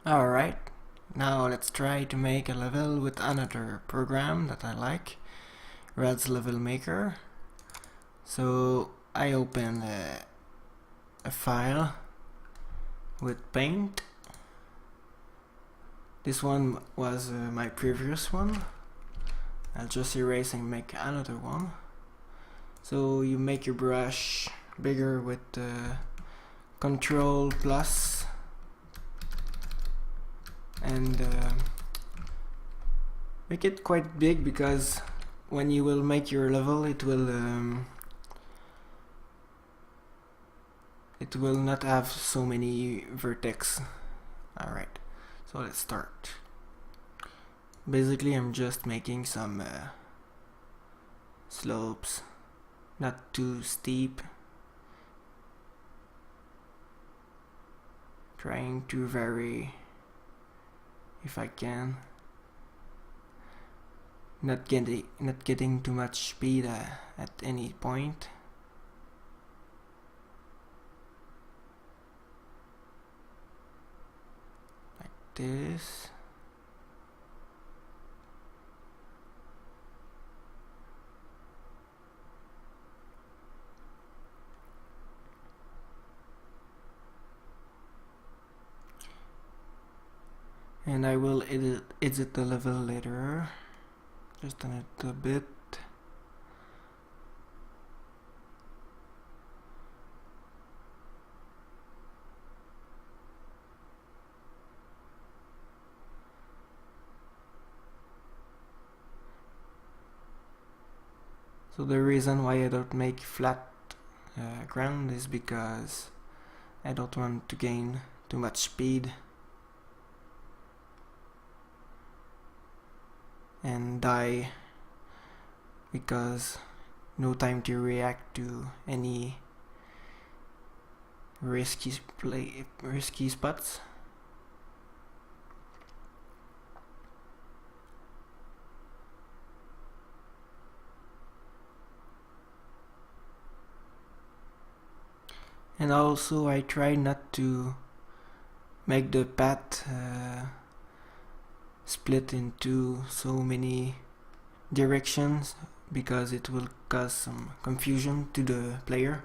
Alright, now let's try to make a level with another program that I like, radslevmaker. So I open a file with paint. This one was my previous one. I'll just erase and make another one. So you make your brush bigger with Control plus and make it quite big, because when you will make your level it will not have so many vertex. Alright, so let's start. Basically I'm just making some slopes, not too steep, trying to vary if I can, not getting too much speed at any point. Like this. And I will edit the level later, just a little bit. So the reason why I don't make flat ground is because I don't want to gain too much speed and die, because no time to react to any risky spots. And also I try not to make the path split into so many directions, because it will cause some confusion to the player.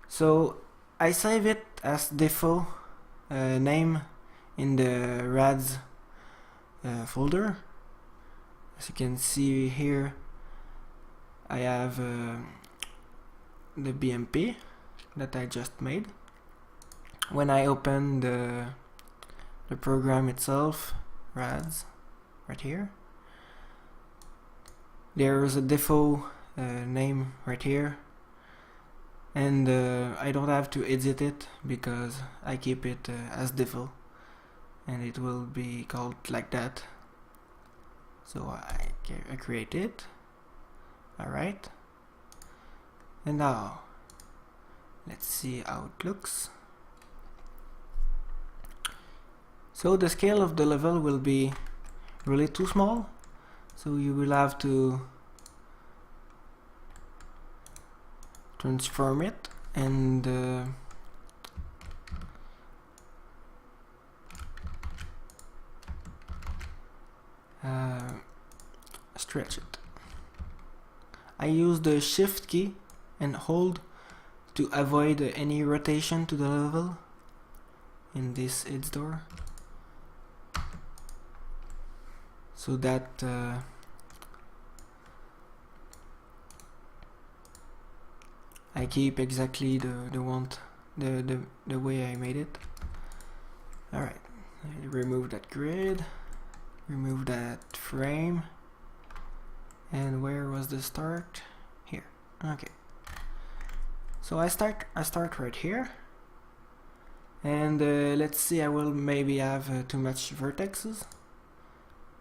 So I save it as default name in the rads folder. As you can see here, I have the BMP that I just made. When I open the program itself, rads, right here, there's a default name right here, and I don't have to edit it because I keep it as default, and it will be called like that. So I create it. Alright, and now let's see how it looks. So the scale of the level will be really too small, so you will have to transform it and stretch it. I use the shift key and hold to avoid any rotation to the level in this edge door, so that I keep exactly the way I made it. Alright, remove that grid, remove that frame, and where was the start? Here. Okay. So I start right here, and let's see, I will maybe have too much vertexes.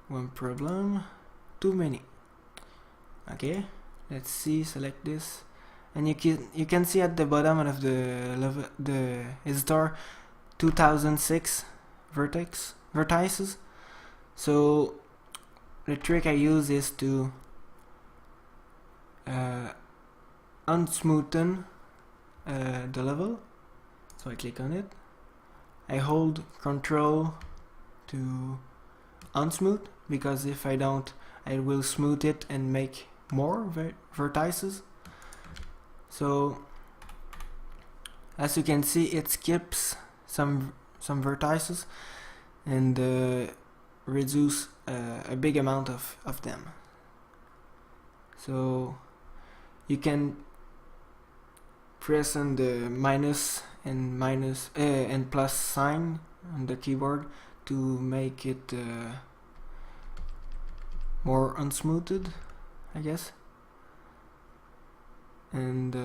One problem, too many. Okay, let's see, select this, and you can see at the bottom of the level, the editor, 2006 vertices. So the trick I use is to unsmoothen the level. So I click on it, I hold Control to unsmooth, because if I don't, I will smooth it and make more vertices. So as you can see, it skips some vertices and reduce a big amount of them. So you can press on the minus and plus sign on the keyboard to make it more unsmoothed, I guess. And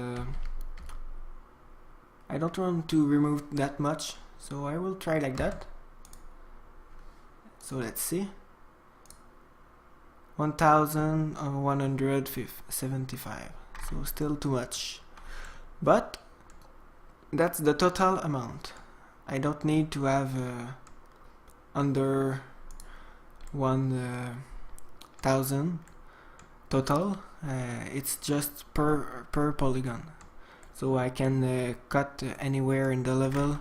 I don't want to remove that much, so I will try like that. So let's see. 1175, so still too much, but that's the total amount. I don't need to have under 1000 total. It's just per polygon, so I can cut anywhere in the level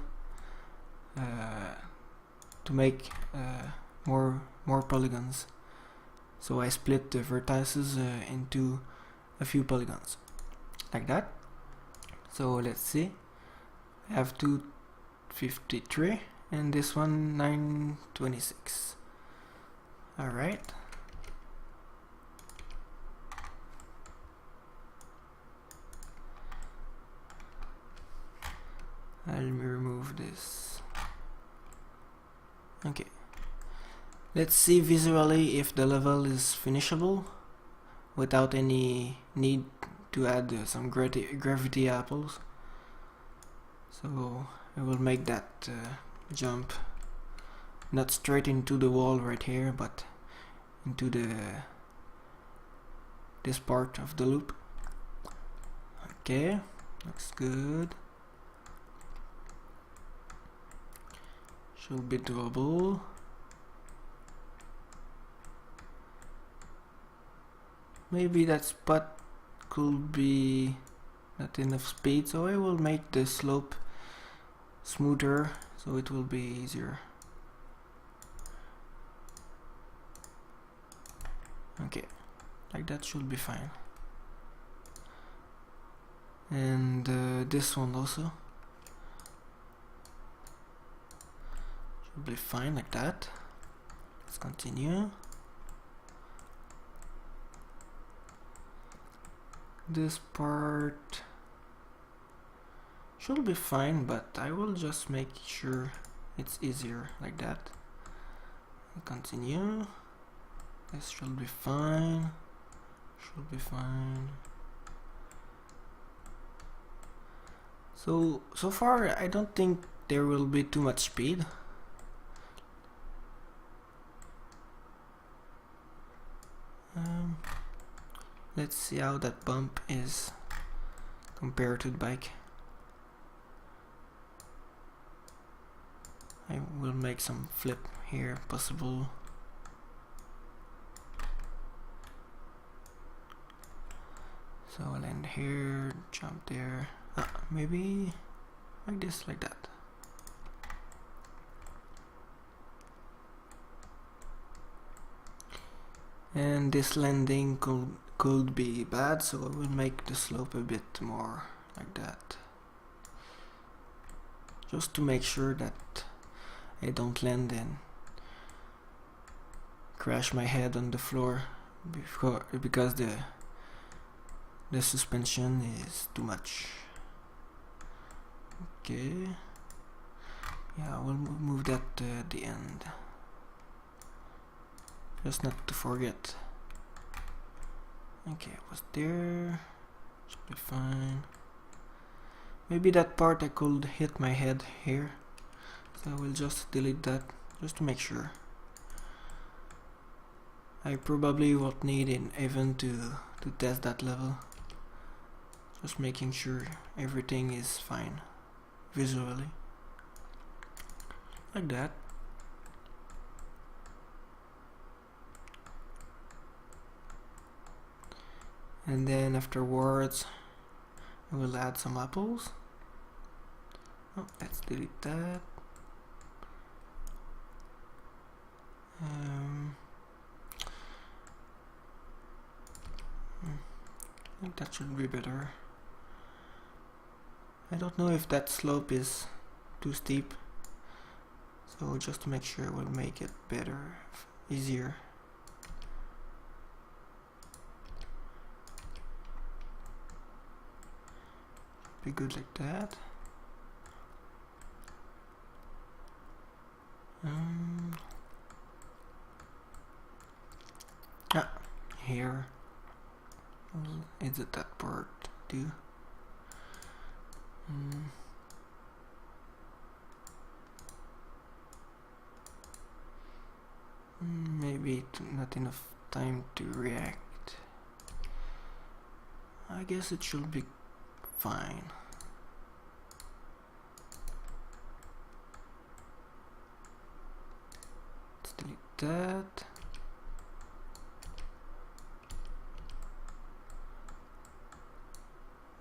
to make more polygons. So I split the vertices into a few polygons, like that. So let's see, I have 253 and this one 926. Alright. I'll remove this. Okay. Let's see visually if the level is finishable without any need to add some gravity apples. So I will make that jump not straight into the wall right here, but into this part of the loop. Okay, looks good. Should be doable. Maybe that spot could be not enough speed, so I will make the slope smoother so it will be easier. Okay, like that should be fine. And this one also should be fine like that. Let's continue. This part should be fine, but I will just make sure it's easier like that. Continue. This should be fine. Should be fine. So far I don't think there will be too much speed. Let's see how that bump is compared to the bike. I will make some flip here possible. So I'll end here, jump there. Maybe like this, like that. And this landing could be bad, so I will make the slope a bit more like that, just to make sure that I don't land and crash my head on the floor because the suspension is too much. Okay, yeah, we'll move that at the end, just not to forget. Okay, it was there, should be fine. Maybe that part I could hit my head here, so I will just delete that just to make sure. I probably won't need an event to test that level, just making sure everything is fine visually, like that. And then afterwards I will add some apples. Oh, let's delete that. I think that should be better. I don't know if that slope is too steep, so just to make sure we'll make it better, easier. Be good like that. Here. Is it that part too? Maybe not enough time to react. I guess it should be fine. Let's delete that.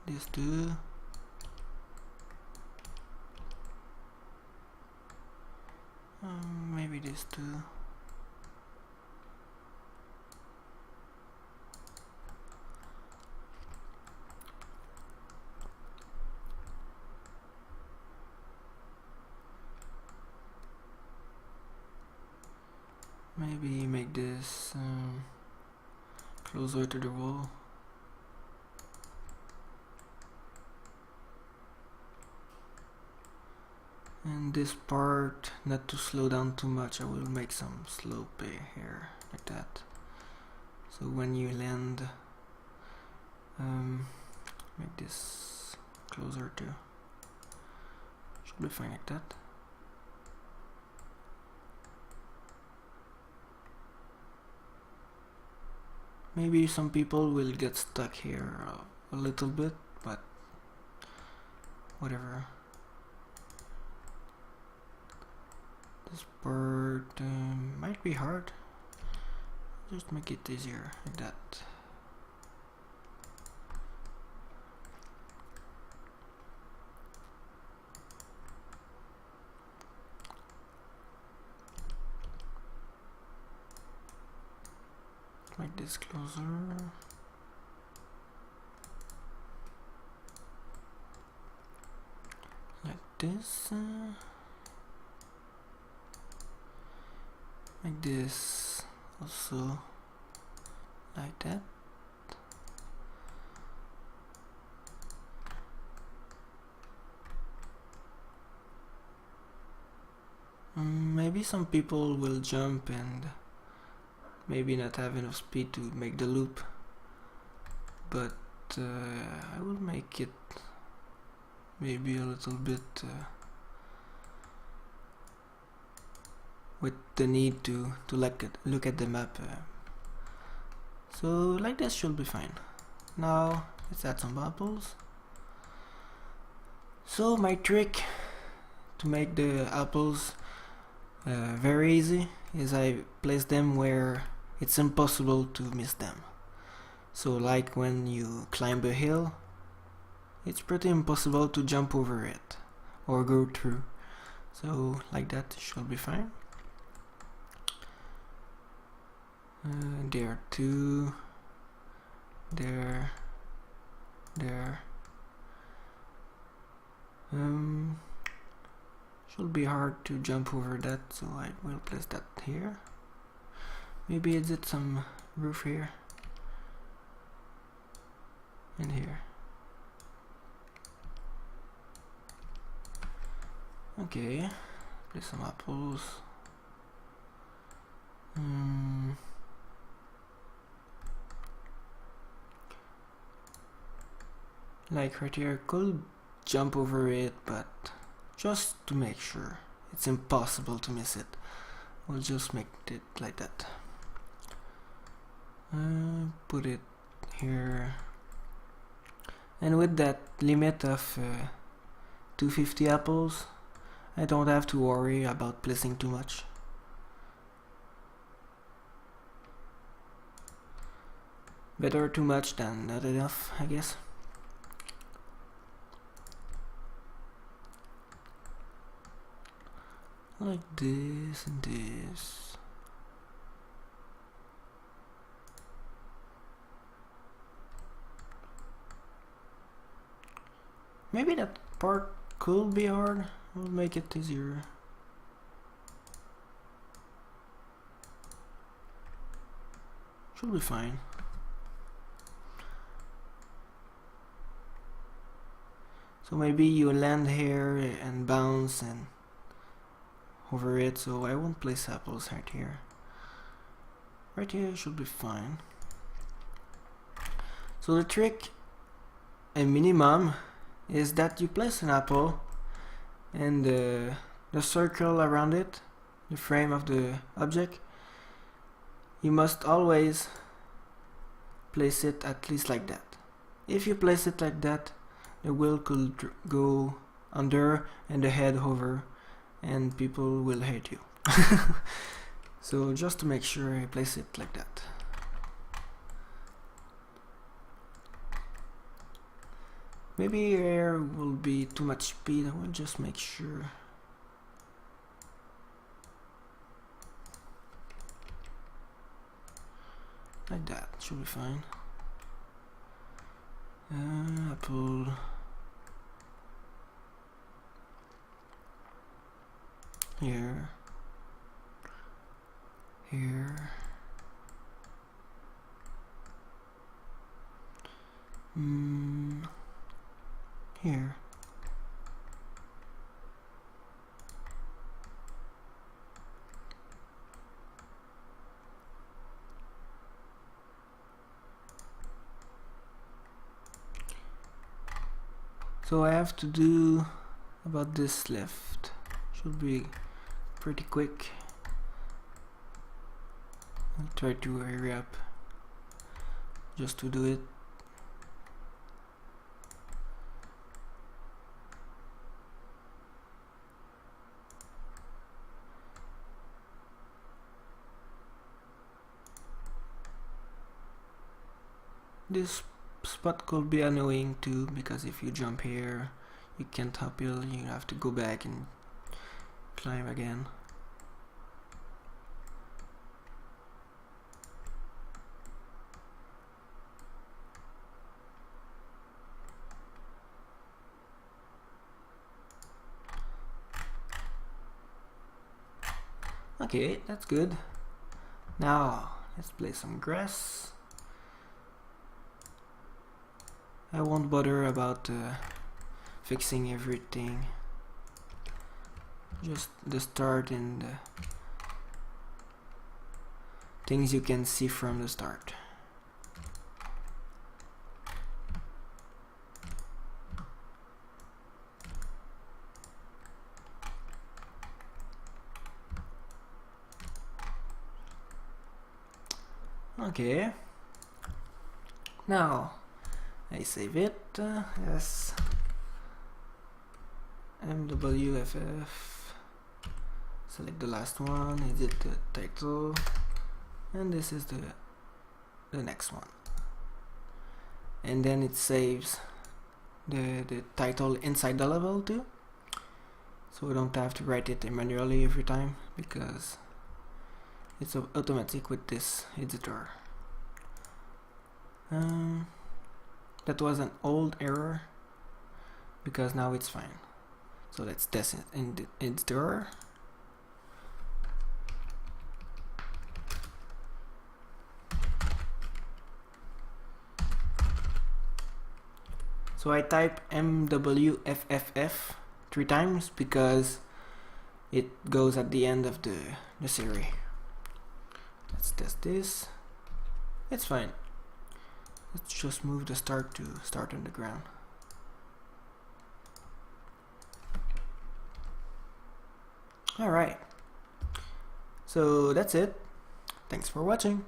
These two. Maybe these two. Maybe make this closer to the wall. And this part, not to slow down too much, I will make some slope here, like that. So when you land, make this closer to, should be fine like that. Maybe some people will get stuck here a little bit, but whatever. This part might be hard. Just make it easier like that. Make this closer. Like this. Make this also like that. Maybe some people will jump and maybe not have enough speed to make the loop, but I will make it maybe a little bit with the need to look at the map. So like this should be fine. Now let's add some apples. So my trick to make the apples very easy is I place them where it's impossible to miss them. So like when you climb a hill, it's pretty impossible to jump over it or go through. So like that should be fine. There two, there. Should be hard to jump over that, so I will place that here. Maybe edit some roof here and here. Okay, place some apples. Like right here, I could jump over it, but just to make sure it's impossible to miss it, we'll just make it like that. Put it here, and with that limit of 250 apples, I don't have to worry about placing too much. Better too much than not enough, I guess. Like this and this. Maybe that part could be hard. We'll make it easier. Should be fine. So maybe you land here and bounce and over it, so I won't place apples right here. Right here should be fine. So the trick, a minimum, is that you place an apple and the circle around it, the frame of the object, you must always place it at least like that. If you place it like that, the wheel could go under and the head over, and people will hate you. So just to make sure, I place it like that. Maybe here will be too much speed. I will just make sure. Like that should be fine. Apple. Here. Here. Here. So I have to do about this left. Should be pretty quick. I'll try to hurry up just to do it. This spot could be annoying too, because if you jump here you can't uphill, you have to go back and climb again. Okay, that's good. Now let's play some grass. I won't bother about fixing everything. Just the start and the things you can see from the start. Okay. Now I save it. Yes. mwff. Select the last one. Edit the title, and this is the next one. And then it saves the title inside the level too. So we don't have to write it manually every time because it's automatic with this editor. That was an old error because now it's fine. So let's test it in the editor. So I type mwff 3 times because it goes at the end of the series. Let's test this. It's fine. Let's just move the start to start on the ground. Alright. So that's it. Thanks for watching.